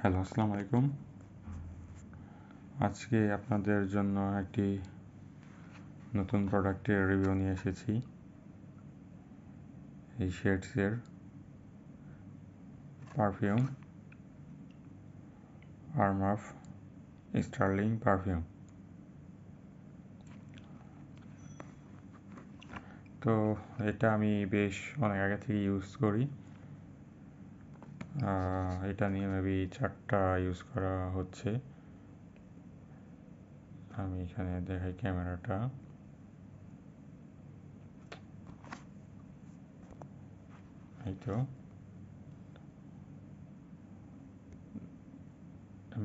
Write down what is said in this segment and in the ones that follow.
Hello, আসসালামু আলাইকুম। আজকে আপনাদের জন্য একটি নতুন প্রোডাক্টের রিভিউ নিয়ে এসেছি। এই শেডসের পারফিউম আর্মাফ স্টার্লিং পারফিউম। তো এটা আমি বেশ অনেক আগে থেকে ইউজ করি। এটা নিয়ে মেবি 4টা ইউজ করা হচ্ছে। আমি এখানে দেখাই ক্যামেরাটা। এই তো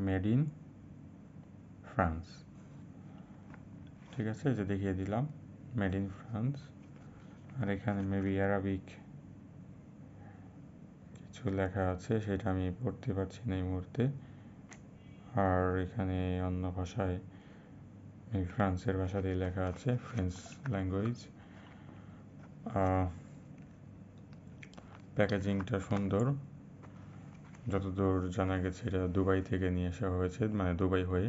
মেড ইন ফ্রান্স, ঠিক আছে, যে দেখিয়ে দিলাম মেড ইন ফ্রান্স। আর এখানে মেবি অ্যারাবিক কিছু লেখা আছে, সেটা আমি পড়তে পারছি না এই মুহূর্তে। আর এখানে অন্য ভাষায় ফ্রান্সের ভাষাতেই লেখা আছে, ফ্রেঞ্চ ল্যাঙ্গুয়েজ। প্যাকেজিংটা সুন্দর, যতদূর জানা গেছে এটা দুবাই থেকে নিয়ে আসা হয়েছে, মানে দুবাই হয়ে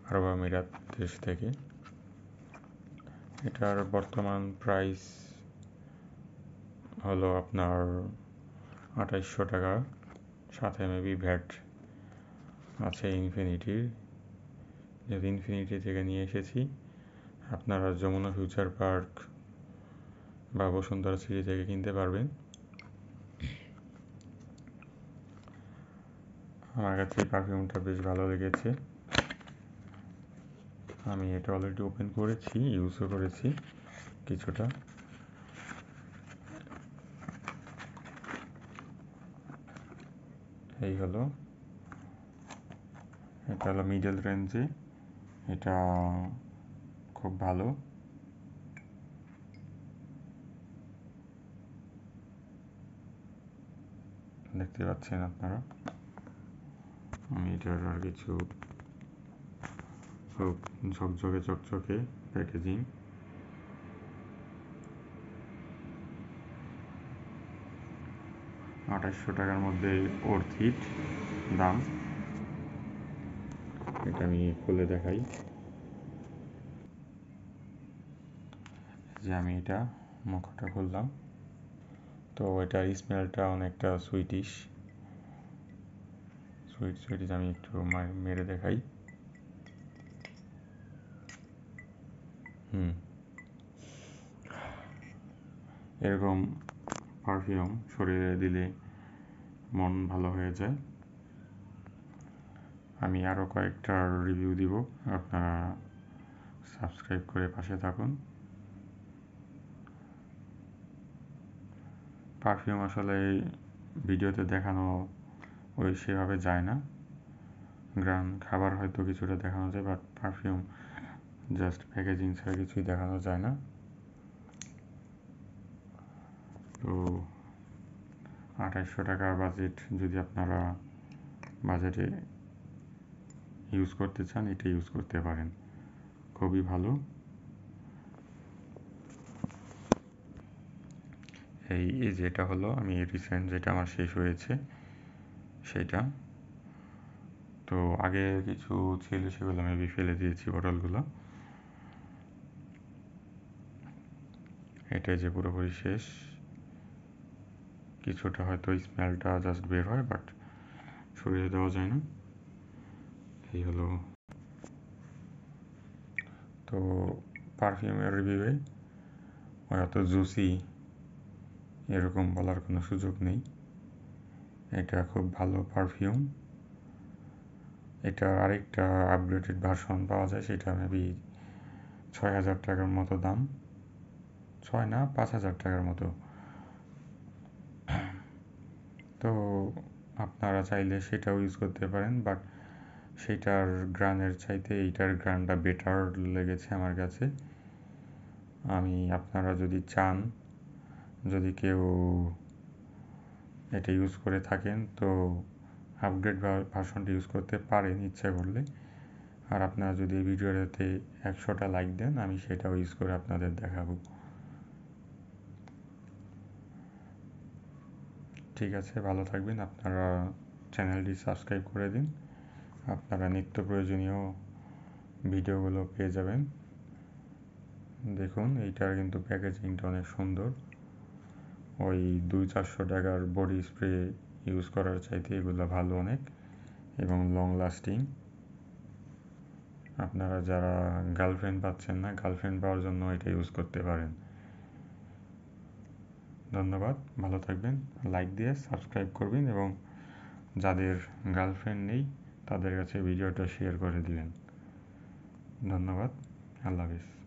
আরব আমিরাত দেশ থেকে। এটার বর্তমান প্রাইস হলো আপনার 2800 টাকা, সাথে মেবি ভ্যাট আছে ইনফিনিটির। যেহেতু ইনফিনিটি থেকে নিয়ে এসেছি, আপনারা যমুনা ফিউচার পার্ক বা বসুন্ধরা সিটি থেকে কিনতে পারবেন। আমার কাছে এই পারফিউমটা বেশ ভালো লেগেছে। আমি এটা অলরেডি ওপেন করেছি, ইউজও করেছি কিছুটা। এই হলো, এটা হলো মিডল রেঞ্জে, এটা খুব ভালো। দেখতে পাচ্ছেন আপনারা। আমি এটার আর কিছু খুব ঝকঝকে চকচকে প্যাকেজিং। টাকার মধ্যে অর্থিত দাম। এটা আমি খুলে দেখাই, যে আমি এটা মুখটা খুললাম। তো এটার স্মেলটা অনেকটা সুইটিশ। আমি একটু মেরে দেখাই। এরকম পারফিউম শরীরে দিলে মন ভালো হয়ে যায়। আমি আরও কয়েকটা রিভিউ দিব, আপনারা সাবস্ক্রাইব করে পাশে থাকুন। পারফিউম আসলে ভিডিওতে দেখানো সেভাবে যায় না। গ্রান খাবার হয়তো কিছুটা দেখানো যায়, বাট পারফিউম জাস্ট প্যাকেজিং ছাড়া কিছুই দেখানো যায় না। তো 2800 টাকার বাজেট, যদি আপনারা বাজেটে ইউজ করতে চান, এটা ইউজ করতে পারেন, খুবই ভালো। এই যেটা হলো, আমি রিসেন্ট যেটা আমার শেষ হয়েছে সেটা। তো আগে কিছু ছিল, সেগুলো আমি ফেলে দিয়েছি বোতলগুলো। এটা যে পুরোপুরি শেষ। কিছুটা হয়তো স্মেলটা জাস্ট বের হয়, বাট শরীরে দেওয়া যায় না। এই হলো। তো পারফিউমের রিভিউয়ে এত জুসি এরকম বলার কোনো সুযোগ নেই। এটা খুব ভালো পারফিউম। এটা আরেকটা আপগ্রেডেড ভার্সন পাওয়া যায়, সেটা মেবি 6000 টাকার মতো দাম। 6 না, 5000 টাকার মতো। তো আপনারা চাইলে সেটাও ইউজ করতে পারেন, বাট সেটার গ্রানের চাইতে এইটার গ্রানটা বেটার লেগেছে আমার কাছে। আপনারা যদি চান, যদি কেউ এটা ইউজ করে থাকেন, তো আপগ্রেড ভার্সনটা ইউজ করতে পারেন ইচ্ছা করলে। আর আপনারা যদি এই ভিডিওটাতে 100টা লাইক দেন, আমি সেটাও ইউজ করে আপনাদের দেখাবো। ঠিক আছে, ভালো থাকবেন আপনারা। চ্যানেলটি সাবস্ক্রাইব করে দিন। আপনারা নিত্য প্রয়োজনীয় ভিডিওগুলো পেয়ে যাবেন। দেখুন এইটার কিন্তু প্যাকেজিংটা অনেক সুন্দর। ওই 200-400 টাকার বডি স্প্রে ইউজ করার চাইতে এগুলো ভালো অনেক এবং লং লাস্টিং। আপনারা যারা গার্লফ্রেন্ড পাচ্ছেন না, গার্লফ্রেন্ড পাওয়ার জন্য এটা ইউজ করতে পারেন। ধন্যবাদ, ভালো থাকবেন। লাইক দিয়ে সাবস্ক্রাইব করবেন এবং যাদের গার্লফ্রেন্ড নেই তাদের কাছে ভিডিওটা শেয়ার করে দিবেন। ধন্যবাদ, আল্লাহ হাফিজ।